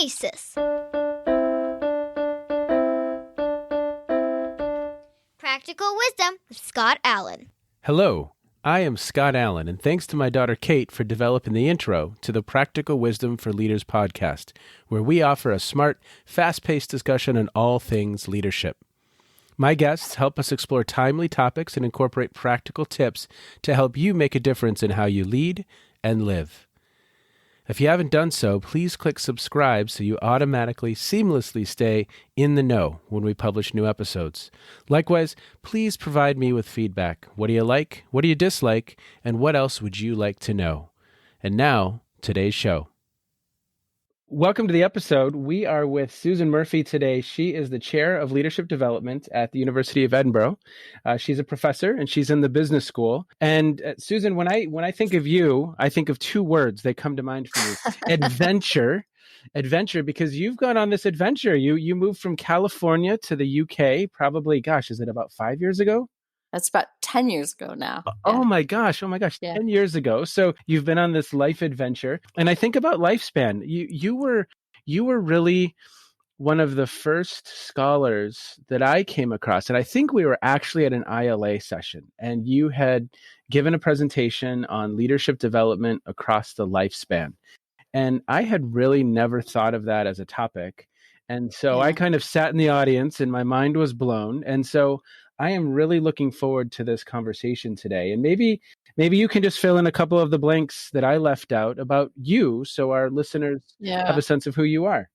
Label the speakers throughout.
Speaker 1: Oasis. Practical Wisdom with Scott Allen.
Speaker 2: Hello, I am Scott Allen, and thanks to my daughter Kate for developing the intro to the Practical Wisdom for Leaders podcast, where we offer a smart, fast-paced discussion on all things leadership. My guests help us explore timely topics and incorporate practical tips to help you make a difference in how you lead and live. If you haven't done so, please click subscribe so you automatically, seamlessly stay in the know when we publish new episodes. Likewise, please provide me with feedback. What do you like? What do you dislike? And what else would you like to know? And now, today's show. Welcome to the episode. We are with Susan Murphy today. She is the Chair of Leadership Development at the University of Edinburgh. She's a professor and she's in the business school. And Susan, when I think of you, I think of two words. They come to mind for me. Adventure, because you've gone on this adventure. You moved from California to the UK, probably, is it about 5 years ago?
Speaker 3: That's about 10 years ago now.
Speaker 2: Oh my gosh,
Speaker 3: Yeah.
Speaker 2: 10 years ago. So you've been on this life adventure. And I think about lifespan. You were really one of the first scholars that I came across. And I think we were actually at an ILA session, and you had given a presentation on leadership development across the lifespan. And I had really never thought of that as a topic. And so I kind of sat in the audience and my mind was blown. And so I am really looking forward to this conversation today. And maybe you can just fill in a couple of the blanks that I left out about you so our listeners have a sense of who you are.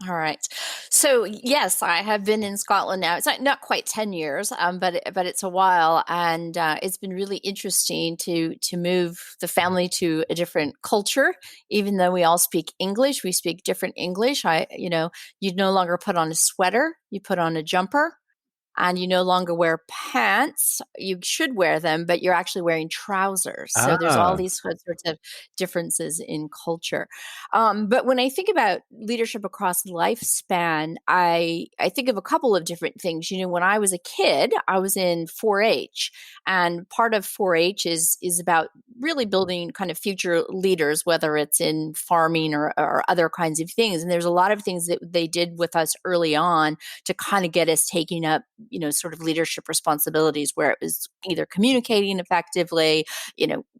Speaker 3: All right. So yes, I have been in Scotland now. It's not quite 10 years, but it's a while. And it's been really interesting to move the family to a different culture. Even though we all speak English, we speak different English. You no longer put on a sweater, you put on a jumper. And you no longer wear pants. You should wear them, but you're actually wearing trousers. So there's all these sorts of differences in culture. But when I think about leadership across lifespan, I think of a couple of different things. When I was a kid, I was in 4-H. And part of 4-H is about really building kind of future leaders, whether it's in farming or other kinds of things. And there's a lot of things that they did with us early on to kind of get us taking up sort of leadership responsibilities, where it was either communicating effectively,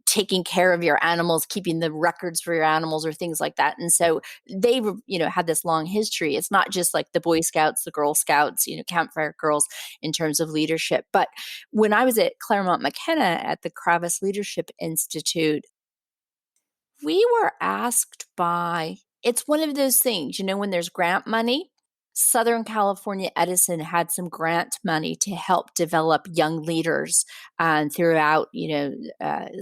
Speaker 3: taking care of your animals, keeping the records for your animals or things like that. And so they, had this long history. It's not just like the Boy Scouts, the Girl Scouts, Campfire Girls in terms of leadership. But when I was at Claremont McKenna at the Kravis Leadership Institute, we were asked it's one of those things, when there's grant money. Southern California Edison had some grant money to help develop young leaders throughout,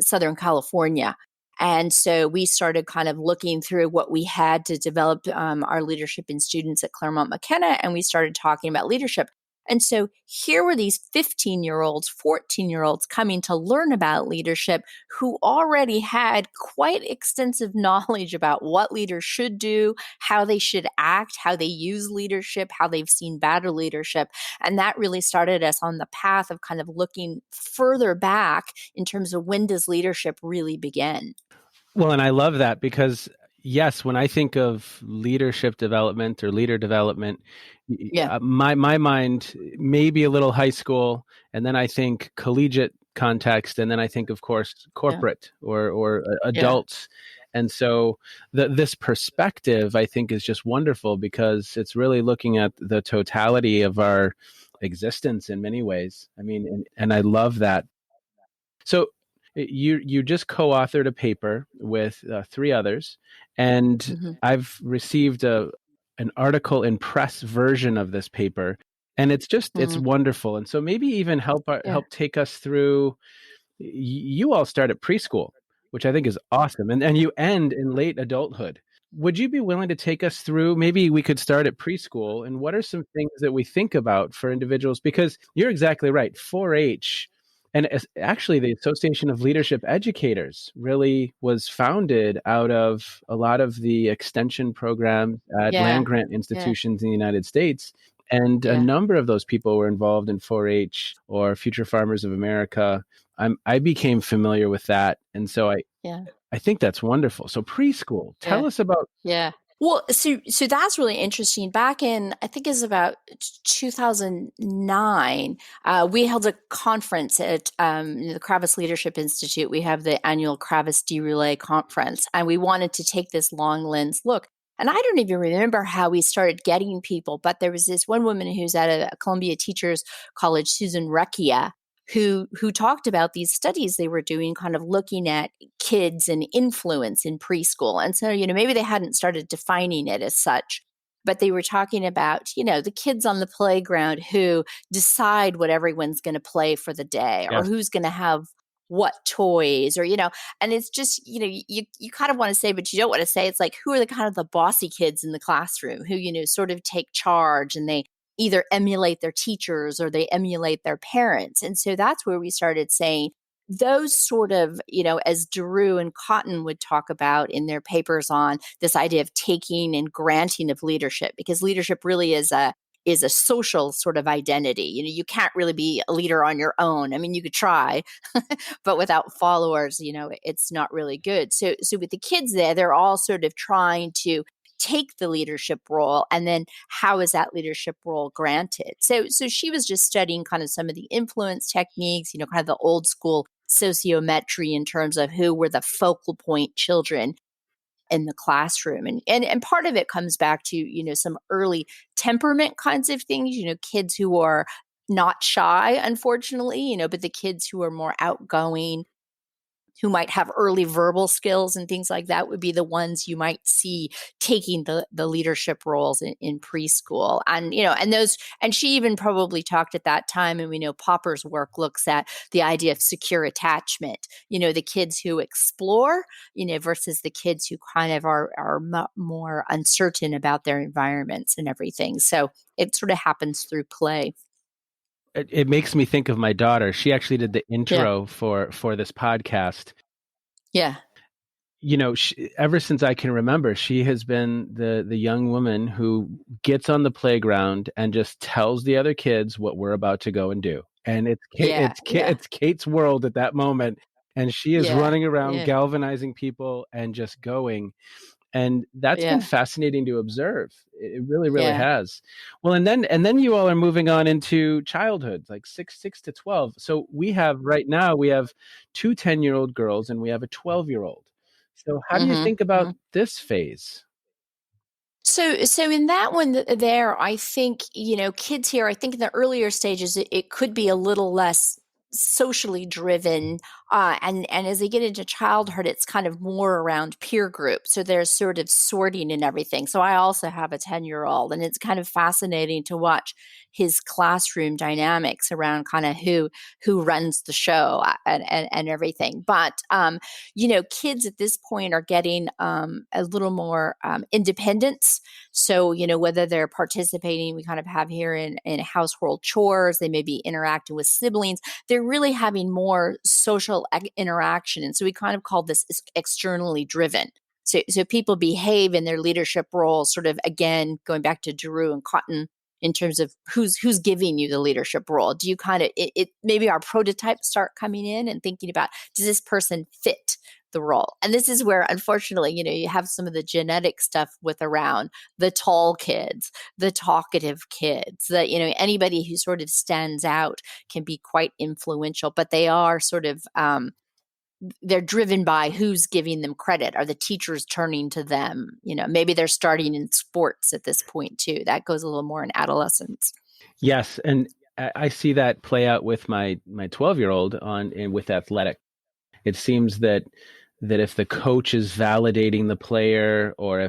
Speaker 3: Southern California. And so we started kind of looking through what we had to develop our leadership in students at Claremont McKenna, and we started talking about leadership. And so here were these 15-year-olds, 14-year-olds coming to learn about leadership who already had quite extensive knowledge about what leaders should do, how they should act, how they use leadership, how they've seen bad leadership. And that really started us on the path of kind of looking further back in terms of when does leadership really begin?
Speaker 2: Well, and I love that because yes, when I think of leadership development or leader development, my mind may be a little high school, and then I think collegiate context, and then I think, of course, corporate or adults. And so this perspective, I think, is just wonderful because it's really looking at the totality of our existence in many ways. I mean, and I love that. So you just co-authored a paper with 3 others, and I've received an article in press version of this paper, and it's wonderful. And so maybe even help take us through. You all start at preschool, which I think is awesome, and you end in late adulthood. Would you be willing to take us through? Maybe we could start at preschool, and what are some things that we think about for individuals? Because you're exactly right, 4-H. And actually, the Association of Leadership Educators really was founded out of a lot of the extension programs at land-grant institutions in the United States. And a number of those people were involved in 4-H or Future Farmers of America. I became familiar with that. And so I think that's wonderful. So preschool, tell us about
Speaker 3: Well, so that's really interesting. Back in, I think it's about 2009, we held a conference at the Kravis Leadership Institute. We have the annual Kravis D-Relay conference, and we wanted to take this long lens look. And I don't even remember how we started getting people, but there was this one woman who's at a Columbia Teachers College, Susan Recchia, who talked about these studies they were doing, kind of looking at kids and influence in preschool. And so, maybe they hadn't started defining it as such, but they were talking about, the kids on the playground who decide what everyone's going to play for the day, or
Speaker 2: Yes.
Speaker 3: who's going to have what toys, or, and it's just, you kind of want to say, but you don't want to say. It's like, who are the kind of the bossy kids in the classroom who, sort of take charge, and they either emulate their teachers or they emulate their parents. And so that's where we started saying those sort of, as Drew and Cotton would talk about in their papers on this idea of taking and granting of leadership, because leadership really is a social sort of identity. You can't really be a leader on your own. I mean, you could try, but without followers, it's not really good. So with the kids there, they're all sort of trying to take the leadership role, and then how is that leadership role granted? So she was just studying kind of some of the influence techniques, kind of the old school sociometry in terms of who were the focal point children in the classroom. And part of it comes back to, some early temperament kinds of things, kids who are not shy, unfortunately, but the kids who are more outgoing, who might have early verbal skills and things like that, would be the ones you might see taking the leadership roles in preschool. And, and she even probably talked at that time, and we know Popper's work looks at the idea of secure attachment, the kids who explore, versus the kids who kind of are more uncertain about their environments and everything. So it sort of happens through play.
Speaker 2: It makes me think of my daughter. She actually did the intro for this podcast.
Speaker 3: Yeah.
Speaker 2: Ever since I can remember, she has been the young woman who gets on the playground and just tells the other kids what we're about to go and do. And it's Kate's world at that moment. And she is running around, galvanizing people and just going. And that's been fascinating to observe. It really, really has. Well, and then you all are moving on into childhood, like 6 to 12. So we have two 10-year-old girls and we have a 12-year-old. So how do you think about this phase?
Speaker 3: So in that one there, I think, kids here, I think in the earlier stages, it could be a little less socially driven. And as they get into childhood, it's kind of more around peer group. So there's sort of sorting and everything. So I also have a 10-year-old, and it's kind of fascinating to watch his classroom dynamics around kind of who runs the show and everything. But, kids at this point are getting a little more independence. So, whether they're participating, we kind of have here in household chores, they may be interacting with siblings. They're really having more social interaction. And so we kind of call this externally driven. So people behave in their leadership roles, sort of, again, going back to Drew and Cotton, in terms of who's giving you the leadership role. Do you kind of, maybe our prototypes start coming in and thinking about, does this person fit the role? And this is where, unfortunately, you have some of the genetic stuff with around the tall kids, the talkative kids, that, anybody who sort of stands out can be quite influential, but they are sort of, they're driven by who's giving them credit. Are the teachers turning to them? Maybe they're starting in sports at this point too. That goes a little more in adolescence.
Speaker 2: Yes. And I see that play out with my 12-year-old with athletic. It seems that if the coach is validating the player, or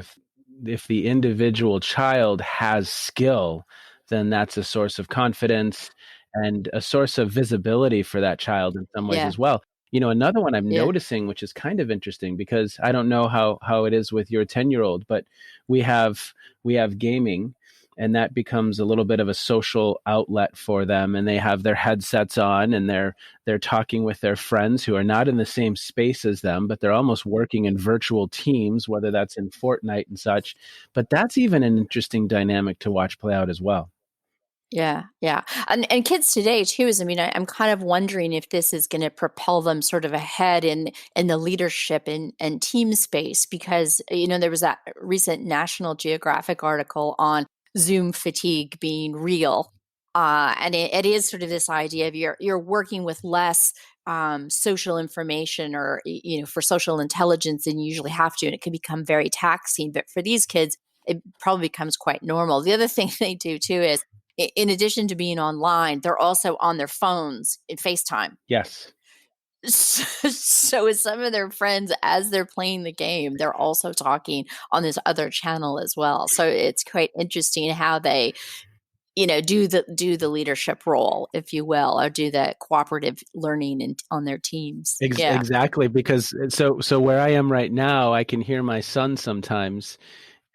Speaker 2: if the individual child has skill, then that's a source of confidence and a source of visibility for that child in some ways as well. Another one I'm noticing, which is kind of interesting, because I don't know how it is with your 10-year-old, but we have gaming, and that becomes a little bit of a social outlet for them. And they have their headsets on, and they're talking with their friends who are not in the same space as them, but they're almost working in virtual teams, whether that's in Fortnite and such. But that's even an interesting dynamic to watch play out as well.
Speaker 3: Yeah, yeah. And kids today too is, I mean, I'm kind of wondering if this is going to propel them sort of ahead in the leadership and team space, because, there was that recent National Geographic article on Zoom fatigue being real. And it is sort of this idea of you're working with less social information, or, for social intelligence than you usually have to, and it can become very taxing. But for these kids, it probably becomes quite normal. The other thing they do too is, in addition to being online, they're also on their phones in FaceTime.
Speaker 2: Yes.
Speaker 3: So with some of their friends, as they're playing the game, they're also talking on this other channel as well. So it's quite interesting how they, do the leadership role, if you will, or do the cooperative learning on their teams. Yeah.
Speaker 2: Exactly. Because so where I am right now, I can hear my son sometimes,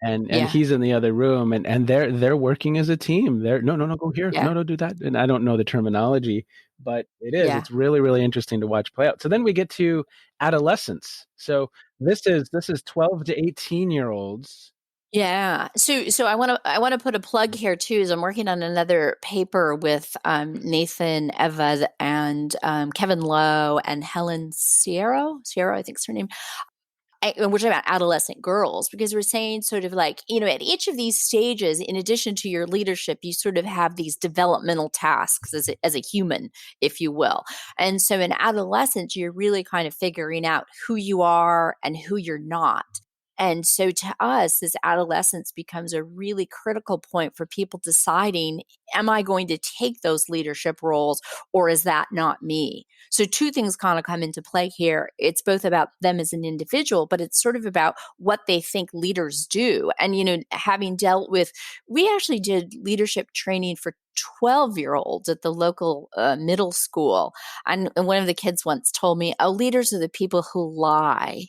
Speaker 2: and he's in the other room, and they're working as a team. They're no, go here.
Speaker 3: Yeah.
Speaker 2: No, do that. And I don't know the terminology, but it's really, really interesting to watch play out. So then we get to adolescence. So this is 12 to 18-year-olds.
Speaker 3: Yeah. So I want to put a plug here too, is I'm working on another paper with Nathan Eva and Kevin Lowe and Helen Sierra, I think is her name. And we're talking about adolescent girls, because we're saying sort of like, at each of these stages, in addition to your leadership, you sort of have these developmental tasks as a human, if you will. And so in adolescence, you're really kind of figuring out who you are and who you're not. And so to us, this adolescence becomes a really critical point for people deciding, am I going to take those leadership roles, or is that not me? So two things kind of come into play here. It's both about them as an individual, but it's sort of about what they think leaders do. And, having dealt with, we actually did leadership training for 12-year-olds at the local middle school. And one of the kids once told me, oh, leaders are the people who lie.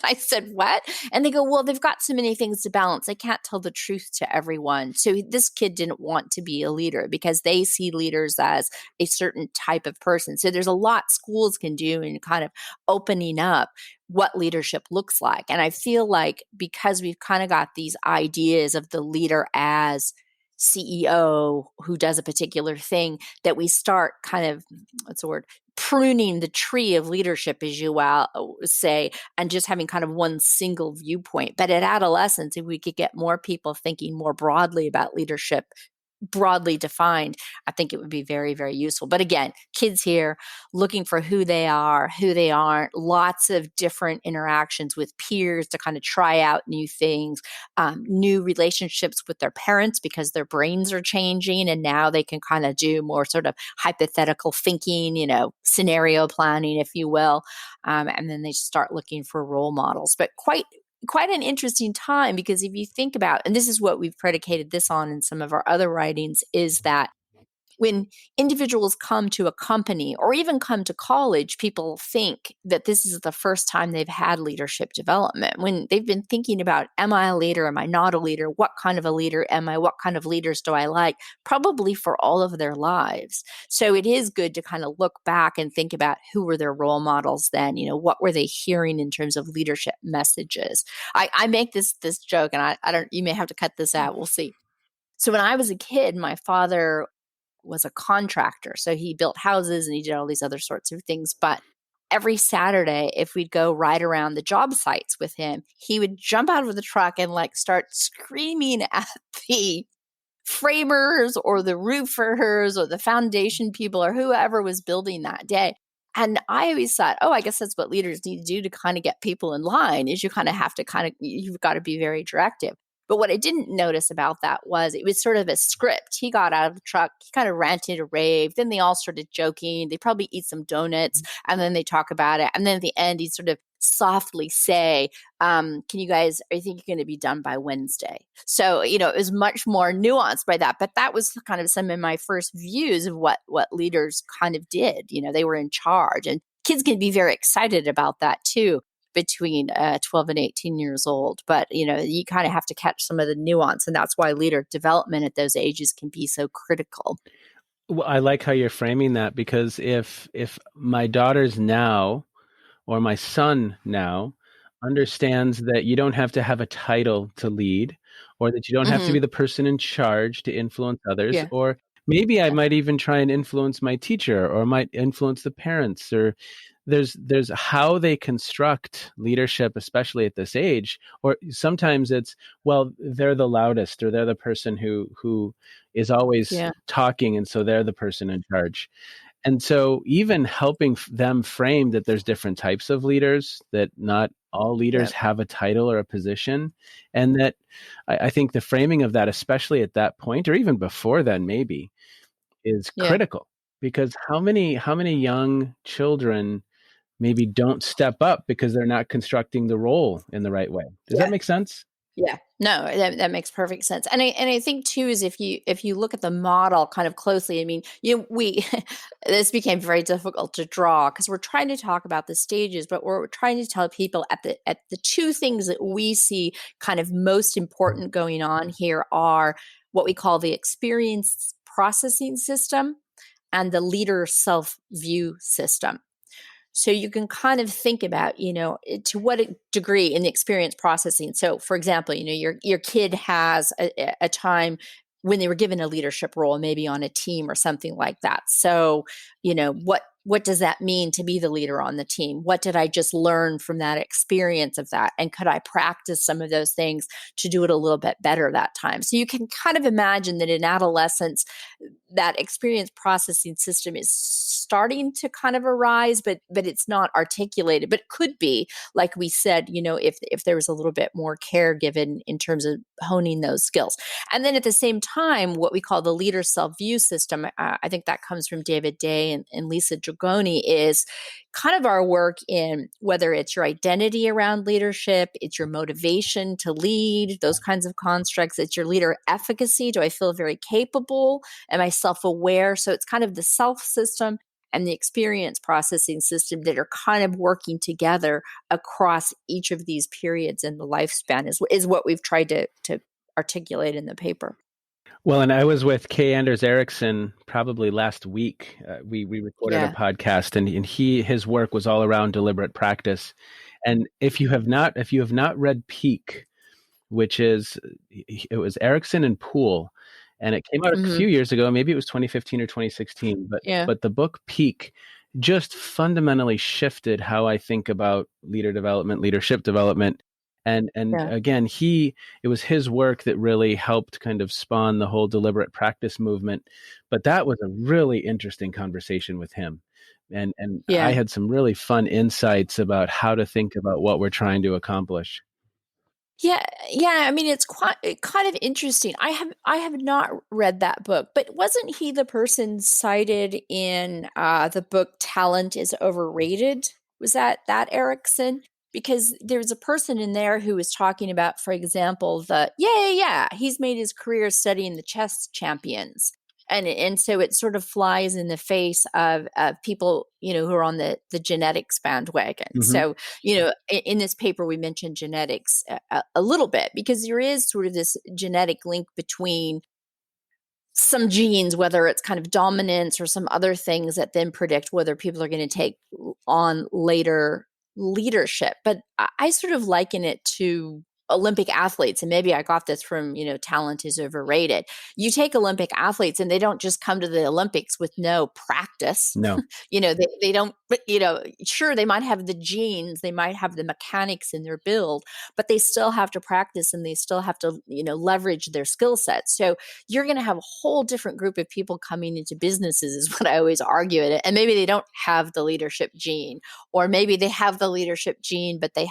Speaker 3: I said, what? And they go, well, they've got so many things to balance. They can't tell the truth to everyone. So this kid didn't want to be a leader because they see leaders as a certain type of person. So there's a lot schools can do in kind of opening up what leadership looks like. And I feel like because we've kind of got these ideas of the leader as CEO who does a particular thing, that we start kind of, what's the word, pruning the tree of leadership, as you say, and just having kind of one single viewpoint. But at adolescence, if we could get more people thinking more broadly about leadership, broadly defined, I think it would be very, very useful. But again, kids here looking for who they are, who they aren't, lots of different interactions with peers to kind of try out new things, new relationships with their parents because their brains are changing, and now they can kind of do more sort of hypothetical thinking, scenario planning, if you will. And then they start looking for role models. But quite an interesting time, because if you think about, and this is what we've predicated this on in some of our other writings, is that when individuals come to a company or even come to college, people think that this is the first time they've had leadership development. When they've been thinking about, am I a leader? Am I not a leader? What kind of a leader am I? What kind of leaders do I like? Probably for all of their lives. So it is good to kind of look back and think about who were their role models then, what were they hearing in terms of leadership messages? I make this joke, and I don't, you may have to cut this out. We'll see. So when I was a kid, my father was a contractor. So he built houses and he did all these other sorts of things. But every Saturday, if we'd go ride around the job sites with him, he would jump out of the truck and start screaming at the framers or the roofers or the foundation people or whoever was building that day. And I always thought, oh, I guess that's what leaders need to do to kind of get people in line, is you kind of have to you've got to be very directive. But what I didn't notice about that was it was sort of a script. He got out of the truck, he kind of ranted or raved. Then they all started joking. They probably eat some donuts, and then they talk about it. And then at the end, he'd sort of softly say, can you guys, I think you're going to be done by Wednesday. So, it was much more nuanced by that. But that was kind of some of my first views of what leaders kind of did. They were in charge. And kids can be very excited about that too, between 12 and 18 years old. But, you kind of have to catch some of the nuance. And that's why leader development at those ages can be so critical.
Speaker 2: Well, I like how you're framing that, because if my daughters now, or my son now, understands that you don't have to have a title to lead, or that you don't have to be the person in charge to influence others, or maybe I might even try and influence my teacher, or might influence the parents, or there's how they construct leadership, especially at this age. Or sometimes it's, well, they're the loudest, or they're the person who is always talking, and so they're the person in charge. And so even helping them frame that there's different types of leaders, that not all leaders have a title or a position, and that I think the framing of that, especially at that point, or even before then maybe, is critical. Because how many young children maybe don't step up because they're not constructing the role in the right way? Does that make sense?
Speaker 3: Yeah, no, that makes perfect sense. And I think too, is if you look at the model kind of closely, I mean, we this became very difficult to draw because we're trying to talk about the stages, but we're trying to tell people at the two things that we see kind of most important going on here are what we call the experience processing system and the leader self-view system. So you can kind of think about, to what degree in the experience processing. So, for example, your kid has a time when they were given a leadership role, maybe on a team or something like that. So, what does that mean to be the leader on the team? What did I just learn from that experience of that? And could I practice some of those things to do it a little bit better that time? So you can kind of imagine that in adolescence, that experience processing system is starting to kind of arise, but it's not articulated. But it could be, like we said, if there was a little bit more care given in terms of honing those skills. And then at the same time, what we call the leader self-view system, I think that comes from David Day and Lisa Dragoni, is kind of our work in whether it's your identity around leadership, it's your motivation to lead, those kinds of constructs, it's your leader efficacy. Do I feel very capable? Am I self-aware? So it's kind of the self system and the experience processing system that are kind of working together across each of these periods in the lifespan is what we've tried to articulate in the paper.
Speaker 2: Well, and I was with Kay Anders Erickson probably last week. We recorded a podcast, and his work was all around deliberate practice. And if you have not read Peak, which it was Erickson and Poole, and it came out a few years ago, maybe it was 2015 or 2016, but the book Peak just fundamentally shifted how I think about leader development, leadership development. And again, it was his work that really helped kind of spawn the whole deliberate practice movement. But that was a really interesting conversation with him. And I had some really fun insights about how to think about what we're trying to accomplish.
Speaker 3: Yeah. I mean, it's kind of interesting. I have not read that book, but wasn't he the person cited in the book "Talent is Overrated"? Was that Erickson? Because there's a person in there who was talking about, for example, he's made his career studying the chess champions. And so it sort of flies in the face of people, who are on the genetics bandwagon. Mm-hmm. So, in this paper, we mentioned genetics a little bit because there is sort of this genetic link between some genes, whether it's kind of dominance or some other things that then predict whether people are going to take on later leadership. But I sort of liken it to Olympic athletes, and maybe I got this from, talent is overrated. You take Olympic athletes and they don't just come to the Olympics with no practice.
Speaker 2: No.
Speaker 3: They don't, but, sure, they might have the genes, they might have the mechanics in their build, but they still have to practice and they still have to, leverage their skill sets. So you're going to have a whole different group of people coming into businesses is what I always argue it. And maybe they don't have the leadership gene, or maybe they have the leadership gene, but they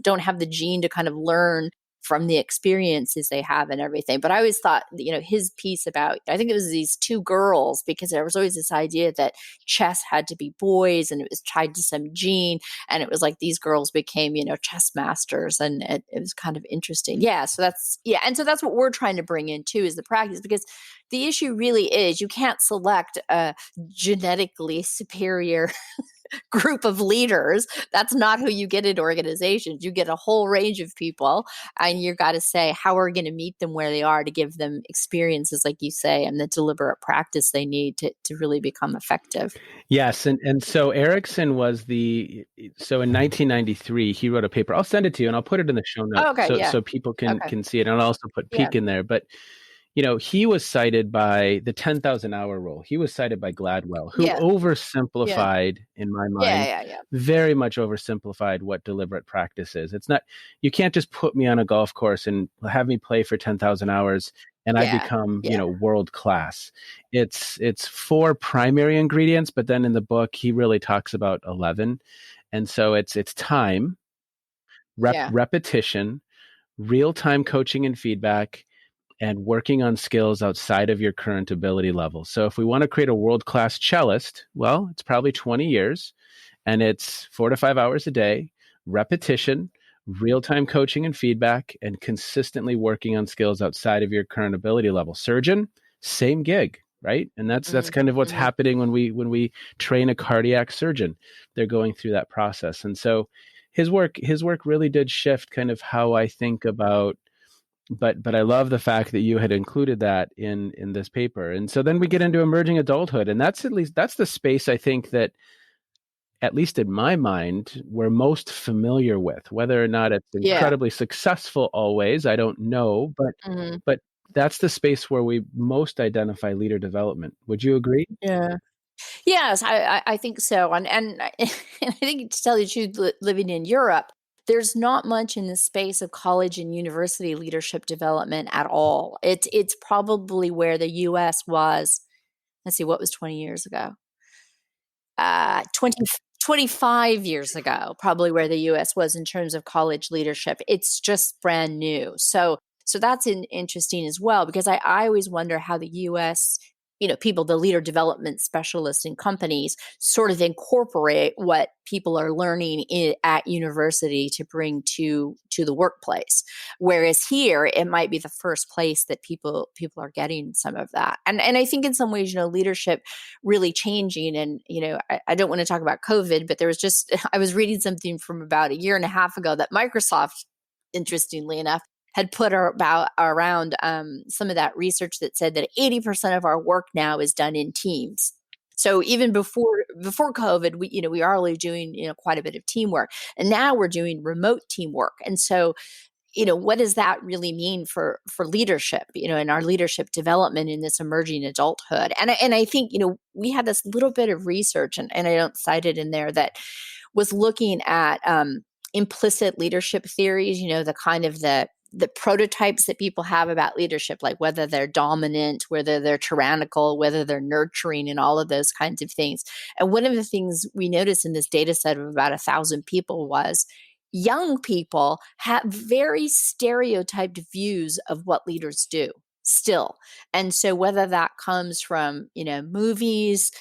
Speaker 3: don't have the gene to kind of learn from the experiences they have and everything. But I always thought, his piece about, I think it was these two girls, because there was always this idea that chess had to be boys and it was tied to some gene. And it was like these girls became, chess masters, and it was kind of interesting. Yeah. So that's what we're trying to bring in too, is the practice, because the issue really is you can't select a genetically superior group of leaders. That's not who you get in organizations. You get a whole range of people, and you got to say, how are we going to meet them where they are to give them experiences, like you say, and the deliberate practice they need to really become effective.
Speaker 2: Yes. And so Erickson so in 1993, he wrote a paper. I'll send it to you and I'll put it in the show notes so people can see it. And I'll also put Peak in there. But he was cited by the 10,000 hour rule. He was cited by Gladwell, who
Speaker 3: Yeah.
Speaker 2: oversimplified, in my mind,
Speaker 3: Yeah.
Speaker 2: very much oversimplified what deliberate practice is. It's not, you can't just put me on a golf course and have me play for 10,000 hours and I become, world class. It's 4 primary ingredients, but then in the book, he really talks about 11. And so it's time, repetition, real-time coaching and feedback, and working on skills outside of your current ability level. So if we want to create a world-class cellist, well, it's probably 20 years, and it's 4 to 5 hours a day, repetition, real-time coaching and feedback, and consistently working on skills outside of your current ability level. Surgeon, same gig, right? And that's kind of what's happening when we train a cardiac surgeon. They're going through that process. And so his work really did shift kind of how I think about, but I love the fact that you had included that in this paper. And so then we get into emerging adulthood, and that's the space I think that, at least in my mind, we're most familiar with. Whether or not it's incredibly successful always, I don't know, but that's the space where we most identify leader development. Would you agree?
Speaker 3: Yeah. Yes, I think so. And I think, to tell you the truth, living in Europe, there's not much in the space of college and university leadership development at all. It's probably where the US was. Let's see, what was 20 years ago? 25 years ago, probably where the US was in terms of college leadership. It's just brand new. So that's interesting as well, because I always wonder how the US, people, the leader development specialists in companies, sort of incorporate what people are learning at university to bring to the workplace. Whereas here, it might be the first place that people are getting some of that. And I think in some ways, leadership really changing. And, I don't want to talk about COVID, but I was reading something from about a year and a half ago that Microsoft, interestingly enough, had put around some of that research that said that 80% of our work now is done in teams. So even before COVID, we are already doing quite a bit of teamwork, and now we're doing remote teamwork. And so, what does that really mean for leadership? In our leadership development in this emerging adulthood, and I think we had this little bit of research, and I don't cite it in there, that was looking at implicit leadership theories. The kind of the prototypes that people have about leadership, like whether they're dominant, whether they're tyrannical, whether they're nurturing, and all of those kinds of things. And one of the things we noticed in this data set of about 1,000 people was young people have very stereotyped views of what leaders do still. And so whether that comes from, movies,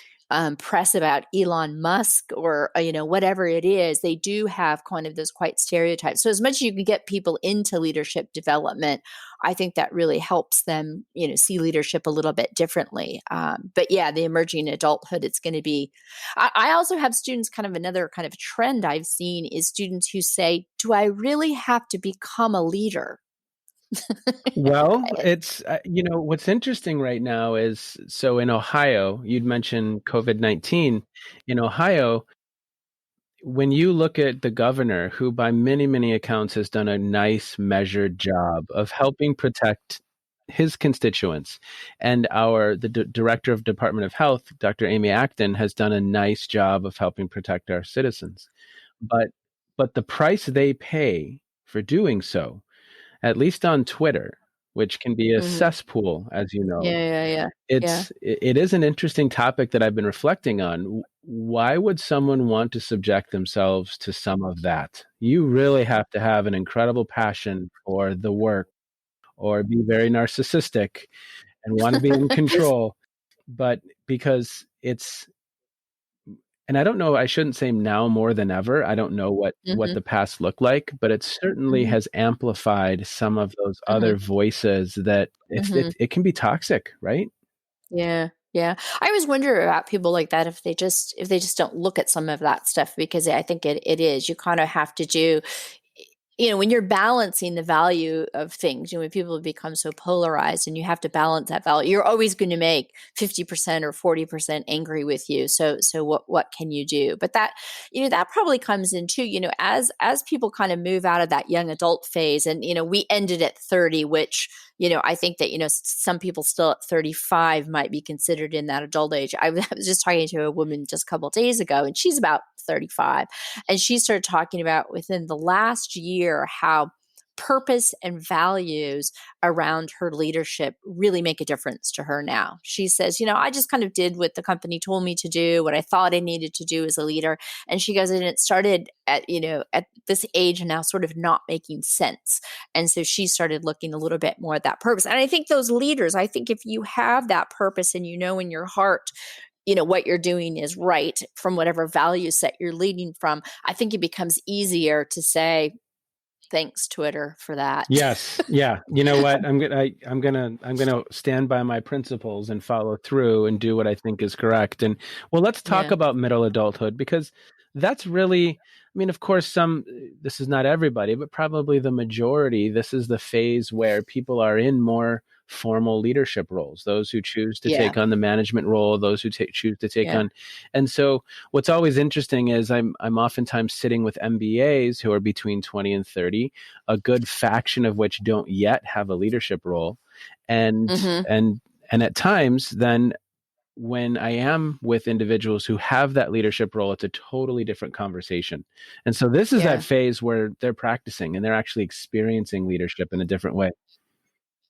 Speaker 3: press about Elon Musk, or whatever it is, they do have kind of those quite stereotypes. So as much as you can get people into leadership development, I think that really helps them see leadership a little bit differently. But yeah, the emerging adulthood, it's going to be. I also have students, kind of another kind of trend I've seen is students who say, "Do I really have to become a leader?"
Speaker 2: Well, it's, what's interesting right now is, so in Ohio, you'd mentioned COVID-19. In Ohio, when you look at the governor, who by many, many accounts has done a nice measured job of helping protect his constituents, and the director of Department of Health, Dr. Amy Acton, has done a nice job of helping protect our citizens. But the price they pay for doing so, at least on Twitter, which can be a cesspool, as you know.
Speaker 3: Yeah.
Speaker 2: It is an interesting topic that I've been reflecting on. Why would someone want to subject themselves to some of that? You really have to have an incredible passion for the work, or be very narcissistic and want to be in control. But because and I don't know, I shouldn't say now more than ever. I don't know what the past looked like, but it certainly has amplified some of those other voices that it can be toxic, right?
Speaker 3: Yeah. I always wonder about people like that, if they just don't look at some of that stuff, because I think it is. You kind of have to do, when you're balancing the value of things, when people become so polarized and you have to balance that value, you're always going to make 50% or 40% angry with you. So what can you do? But that probably comes in too, as people kind of move out of that young adult phase, and, we ended at 30, which, I think that, some people still at 35 might be considered in that adult age. I was just talking to a woman just a couple of days ago, and she's about 35. And she started talking about within the last year how purpose and values around her leadership really make a difference to her now. She says, I just kind of did what the company told me to do, what I thought I needed to do as a leader. And she goes, and it started at this age now sort of not making sense. And so she started looking a little bit more at that purpose. And I think those leaders, if you have that purpose and in your heart, what you're doing is right from whatever value set you're leading from, I think it becomes easier to say, thanks, Twitter, for that.
Speaker 2: Yes. Yeah. You know what? I'm gonna stand by my principles and follow through and do what I think is correct. And well, let's talk about middle adulthood, because that's really, of course, this is not everybody, but probably the majority. This is the phase where people are in more formal leadership roles, those who choose to take on the management role, those who choose to take on. And so what's always interesting is I'm oftentimes sitting with MBAs who are between 20 and 30, a good faction of which don't yet have a leadership role. And at times then, when I am with individuals who have that leadership role, it's a totally different conversation. And so this is that phase where they're practicing and they're actually experiencing leadership in a different way.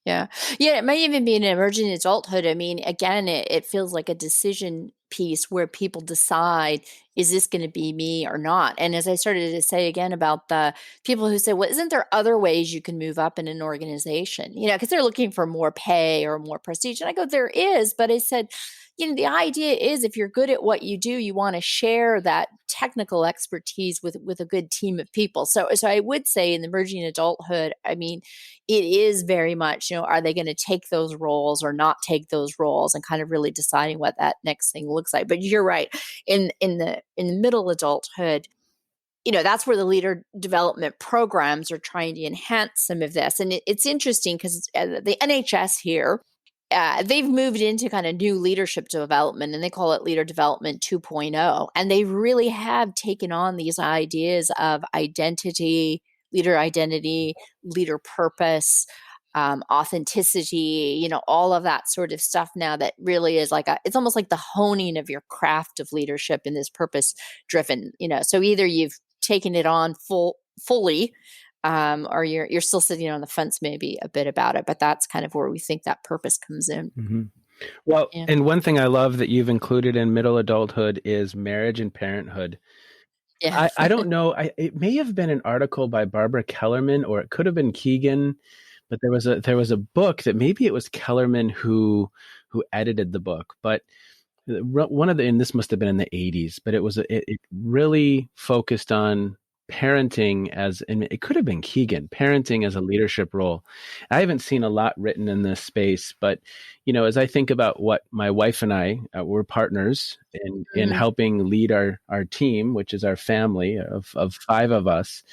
Speaker 3: Yeah. It might even be an emerging adulthood. Again, it feels like a decision piece where people decide, is this going to be me or not? And as I started to say again about the people who say, well, isn't there other ways you can move up in an organization? Because they're looking for more pay or more prestige. And I go, there is. But I said, the idea is if you're good at what you do, you want to share that technical expertise with a good team of people. So I would say in the emerging adulthood, it is very much, are they going to take those roles or not take those roles, and kind of really deciding what that next thing looks like. But you're right. In the middle adulthood, that's where the leader development programs are trying to enhance some of this. And it's interesting because the NHS here, they've moved into kind of new leadership development, and they call it Leader Development 2.0. And they really have taken on these ideas of identity, leader purpose, authenticity, all of that sort of stuff now that really is it's almost like the honing of your craft of leadership in this purpose driven, so either you've taken it on fully, or you're still sitting on the fence maybe a bit about it, but that's kind of where we think that purpose comes in.
Speaker 2: Mm-hmm. Well, and one thing I love that you've included in middle adulthood is marriage and parenthood. Yeah. I don't know. It may have been an article by Barbara Kellerman, or it could have been Keegan, but there was a book that maybe it was Kellerman who edited the book, but and this must have been in the 80s, but it really focused on parenting and it could have been Keegan, parenting as a leadership role. I haven't seen a lot written in this space, but as I think about what my wife and I we're partners in helping lead our team, which is our family of 5 of us,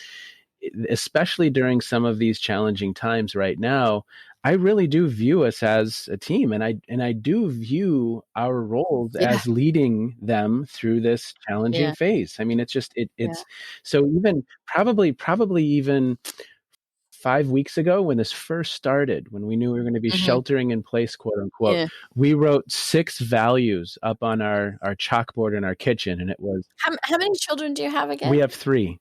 Speaker 2: especially during some of these challenging times right now. I really do view us as a team, and I do view our roles as leading them through this challenging phase. It's so even probably even 5 weeks ago when this first started, when we knew we were going to be sheltering in place, quote unquote, we wrote 6 values up on our chalkboard in our kitchen, and it was
Speaker 3: how many children do you have again?
Speaker 2: We have 3.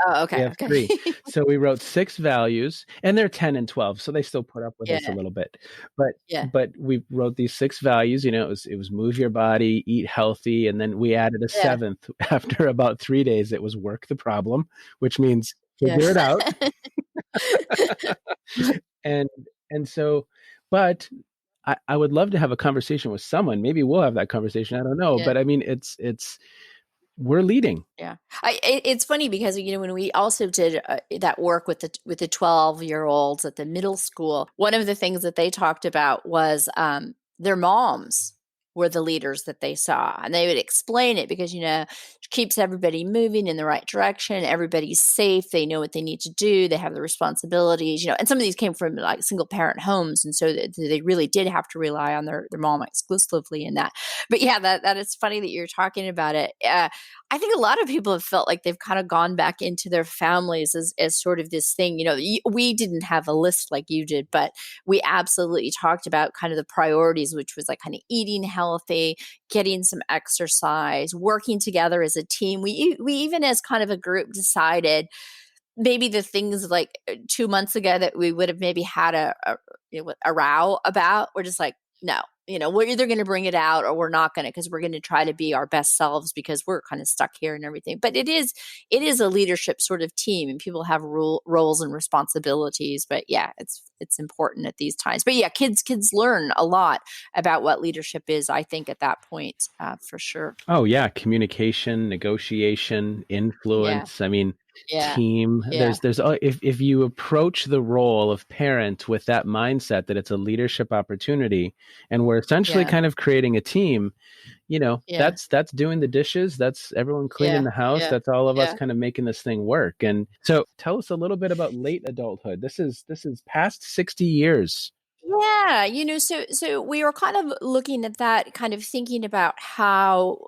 Speaker 3: Oh, okay.
Speaker 2: We have 3. So we wrote 6 values, and they're 10 and 12, so they still put up with us a little bit. But we wrote these 6 values. It was move your body, eat healthy, and then we added a 7th after about 3 days. It was work the problem, which means figure it out. and so, but I would love to have a conversation with someone. Maybe we'll have that conversation. I don't know, but it's. We're leading.
Speaker 3: Yeah. It's funny because, when we also did that work with the 12-year-olds at the middle school, one of the things that they talked about was their moms were the leaders that they saw. And they would explain it because, keeps everybody moving in the right direction. Everybody's safe. They know what they need to do. They have the responsibilities, and some of these came from like single parent homes. And so they really did have to rely on their mom exclusively in that. But yeah, that is funny that you're talking about it. I think a lot of people have felt like they've kind of gone back into their families as sort of this thing. We didn't have a list like you did, but we absolutely talked about kind of the priorities, which was like kind of eating healthy, getting some exercise, working together as a team. We even as kind of a group decided maybe the things like 2 months ago that we would have maybe had a row about, we're just like, no, we're either going to bring it out or we're not going to, because we're going to try to be our best selves because we're kind of stuck here and everything. But it is a leadership sort of team, and people have roles and responsibilities. But yeah, it's important at these times. But yeah, kids learn a lot about what leadership is, I think, at that point, for sure.
Speaker 2: Oh yeah, communication, negotiation, influence.
Speaker 3: Yeah.
Speaker 2: I mean,
Speaker 3: Yeah.
Speaker 2: team.
Speaker 3: Yeah.
Speaker 2: There's if you approach the role of parent with that mindset that it's a leadership opportunity, and we're essentially
Speaker 3: Yeah.
Speaker 2: kind of creating a team,
Speaker 3: Yeah.
Speaker 2: that's doing the dishes, that's everyone cleaning the house,
Speaker 3: Yeah.
Speaker 2: that's all of us
Speaker 3: Yeah.
Speaker 2: kind of making this thing work. And so tell us a little bit about late adulthood. This is past 60 years.
Speaker 3: Yeah, so we were kind of looking at that, kind of thinking about how,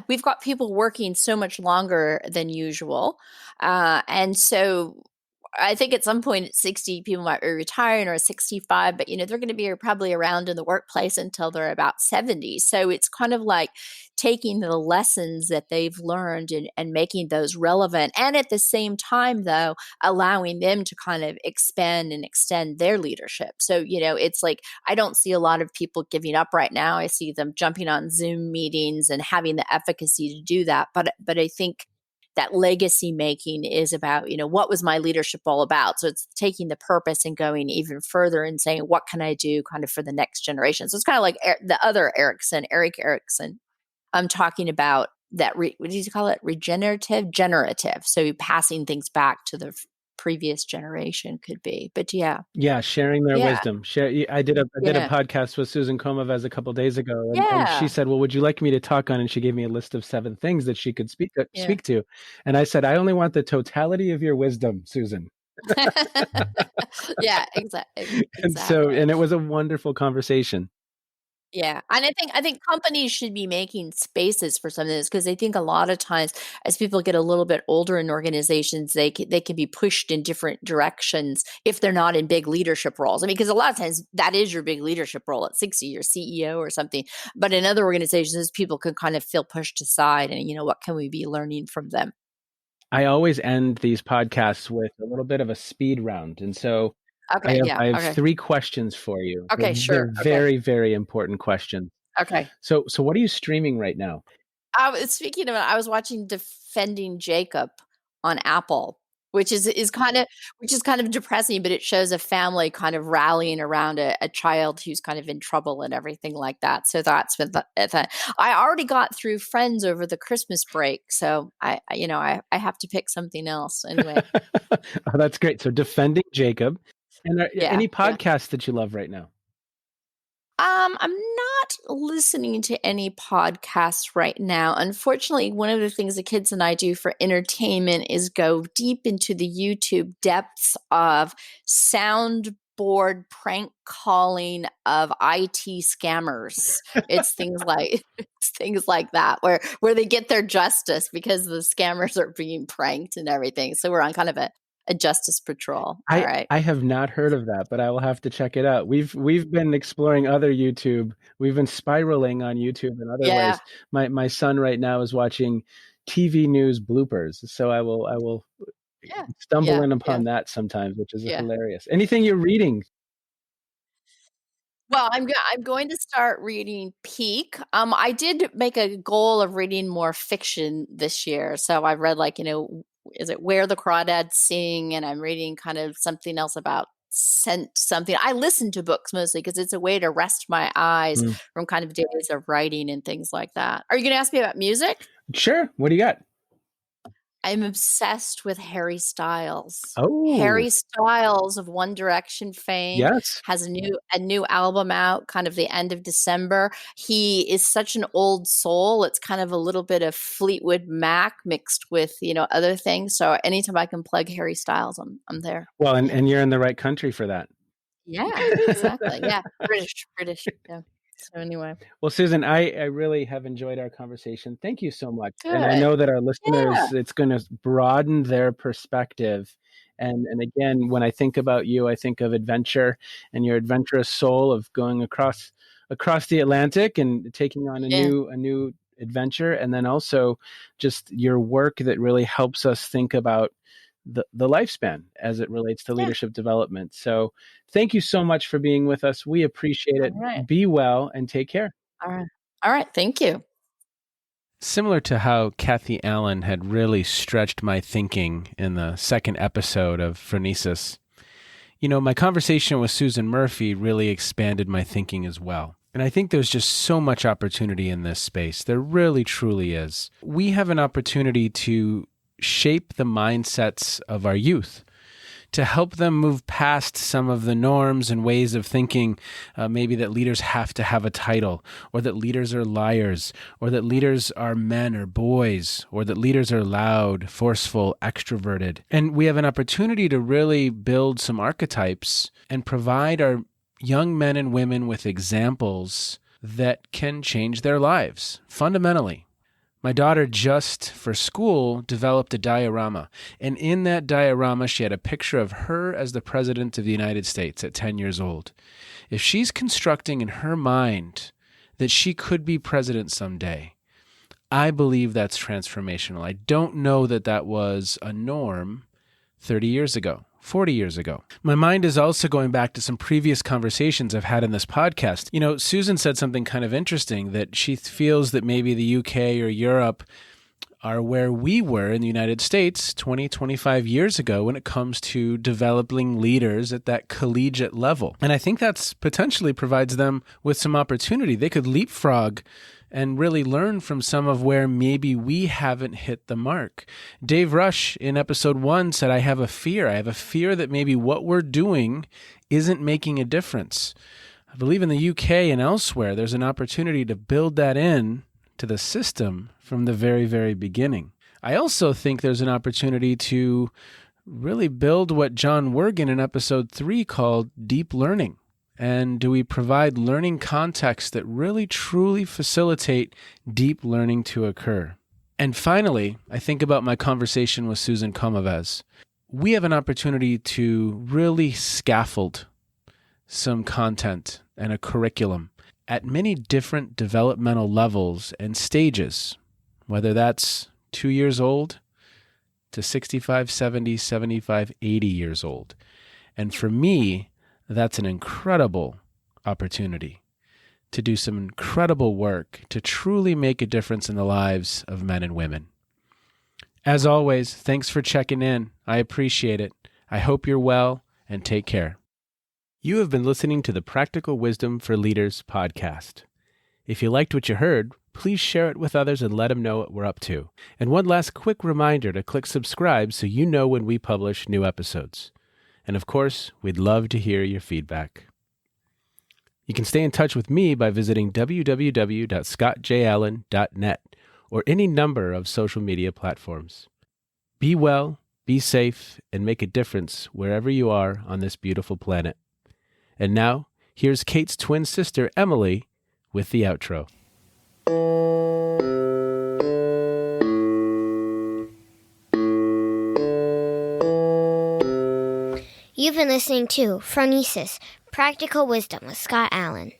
Speaker 3: we've got people working so much longer than usual. And so I think at some point at 60, people might be retiring, or 65, but they're going to be probably around in the workplace until they're about 70. So it's kind of like taking the lessons that they've learned and making those relevant. And at the same time, though, allowing them to kind of expand and extend their leadership. So, it's like, I don't see a lot of people giving up right now. I see them jumping on Zoom meetings and having the efficacy to do that. But I think that legacy making is about, what was my leadership all about? So it's taking the purpose and going even further and saying, what can I do kind of for the next generation? So it's kind of like the other Erik Erikson. I'm talking about that, what did you call it? Generative. So passing things back to the previous generation could be, but yeah.
Speaker 2: Yeah, sharing their
Speaker 3: Yeah.
Speaker 2: wisdom. I did a podcast with Susan Comavez a couple days ago, and she said, "Well, would you like me to talk on?" And she gave me a list of 7 things that she could speak to, and I said, "I only want the totality of your wisdom, Susan."
Speaker 3: Yeah, exactly.
Speaker 2: And it was a wonderful conversation.
Speaker 3: Yeah. And I think companies should be making spaces for some of this, because I think a lot of times as people get a little bit older in organizations, they can be pushed in different directions if they're not in big leadership roles. I mean, because a lot of times that is your big leadership role at 60, you're CEO or something. But in other organizations, people can kind of feel pushed aside, and, what can we be learning from them?
Speaker 2: I always end these podcasts with a little bit of a speed round. And so
Speaker 3: Okay.
Speaker 2: I have 3 questions for you.
Speaker 3: Okay, sure.
Speaker 2: They're very, very important questions.
Speaker 3: Okay.
Speaker 2: So what are you streaming right now?
Speaker 3: Speaking of it, I was watching Defending Jacob on Apple, which is kind of depressing, but it shows a family kind of rallying around a child who's kind of in trouble and everything like that. So that's been I already got through Friends over the Christmas break, so I have to pick something else anyway.
Speaker 2: Oh, that's great. So Defending Jacob. And any podcasts that you love right now?
Speaker 3: I'm not listening to any podcasts right now. Unfortunately, one of the things the kids and I do for entertainment is go deep into the YouTube depths of soundboard prank calling of IT scammers. It's things like that where they get their justice because the scammers are being pranked and everything. So we're on kind of a justice patrol. All right.
Speaker 2: I have not heard of that, but I will have to check it out. We've been exploring other YouTube. We've been spiraling on YouTube in other ways. My son right now is watching TV news bloopers, so I will stumble in upon that sometimes, which is hilarious. Anything you're reading?
Speaker 3: Well, I'm going to start reading Peak. I did make a goal of reading more fiction this year, so I've read is it Where the Crawdads Sing, and I'm reading kind of something else about Scent something. I listen to books mostly because it's a way to rest my eyes from kind of days of writing and things like that. Are you going to ask me about music?
Speaker 2: Sure. What do you got?
Speaker 3: I'm obsessed with Harry Styles.
Speaker 2: Oh,
Speaker 3: Harry Styles of One Direction fame
Speaker 2: yes.
Speaker 3: has a new album out kind of the end of December. He is such an old soul. It's kind of a little bit of Fleetwood Mac mixed with, other things. So anytime I can plug Harry Styles, I'm there.
Speaker 2: Well,
Speaker 3: Yeah.
Speaker 2: and you're in the right country for that.
Speaker 3: Yeah, exactly. Yeah. British. Yeah. So anyway.
Speaker 2: Well, Susan, I really have enjoyed our conversation. Thank you so much. And I
Speaker 3: Good.
Speaker 2: know that our listeners,
Speaker 3: Yeah.
Speaker 2: it's going to broaden their perspective. And again, when I think about you, I think of adventure and your adventurous soul of going across the Atlantic and taking on a new adventure. And then also just your work that really helps us think about the lifespan as it relates to leadership development. So thank you so much for being with us. We appreciate it.
Speaker 3: All right.
Speaker 2: Be well and take care.
Speaker 3: All right. Thank you.
Speaker 2: Similar to how Kathy Allen had really stretched my thinking in the second episode of Phronesis, my conversation with Susan Murphy really expanded my thinking as well. And I think there's just so much opportunity in this space. There really, truly is. We have an opportunity to shape the mindsets of our youth, to help them move past some of the norms and ways of thinking, maybe that leaders have to have a title, or that leaders are liars, or that leaders are men or boys, or that leaders are loud, forceful, extroverted. And we have an opportunity to really build some archetypes and provide our young men and women with examples that can change their lives fundamentally. My daughter just for school developed a diorama, and in that diorama she had a picture of her as the President of the United States at 10 years old. If she's constructing in her mind that she could be president someday, I believe that's transformational. I don't know that was a norm 30 years ago. 40 years ago. My mind is also going back to some previous conversations I've had in this podcast. Susan said something kind of interesting, that she feels that maybe the UK or Europe are where we were in the United States 20, 25 years ago when it comes to developing leaders at that collegiate level. And I think that's potentially provides them with some opportunity. They could leapfrog and really learn from some of where maybe we haven't hit the mark. Dave Rush in episode 1 said, I have a fear that maybe what we're doing isn't making a difference. I believe in the UK and elsewhere, there's an opportunity to build that in to the system from the very, very beginning. I also think there's an opportunity to really build what John Wergen in episode 3 called deep learning. And do we provide learning contexts that really truly facilitate deep learning to occur? And finally, I think about my conversation with Susan Comavez. We have an opportunity to really scaffold some content and a curriculum at many different developmental levels and stages, whether that's 2 years old to 65, 70, 75, 80 years old. And for me, that's an incredible opportunity to do some incredible work to truly make a difference in the lives of men and women. As always, thanks for checking in. I appreciate it. I hope you're well, and take care. You have been listening to the Practical Wisdom for Leaders podcast. If you liked what you heard, please share it with others and let them know what we're up to. And one last quick reminder to click subscribe so you know when we publish new episodes. And of course, we'd love to hear your feedback. You can stay in touch with me by visiting www.scottjallen.net or any number of social media platforms. Be well, be safe, and make a difference wherever you are on this beautiful planet. And now, here's Kate's twin sister, Emily, with the outro.
Speaker 1: You've been listening to Phronesis, Practical Wisdom with Scott Allen.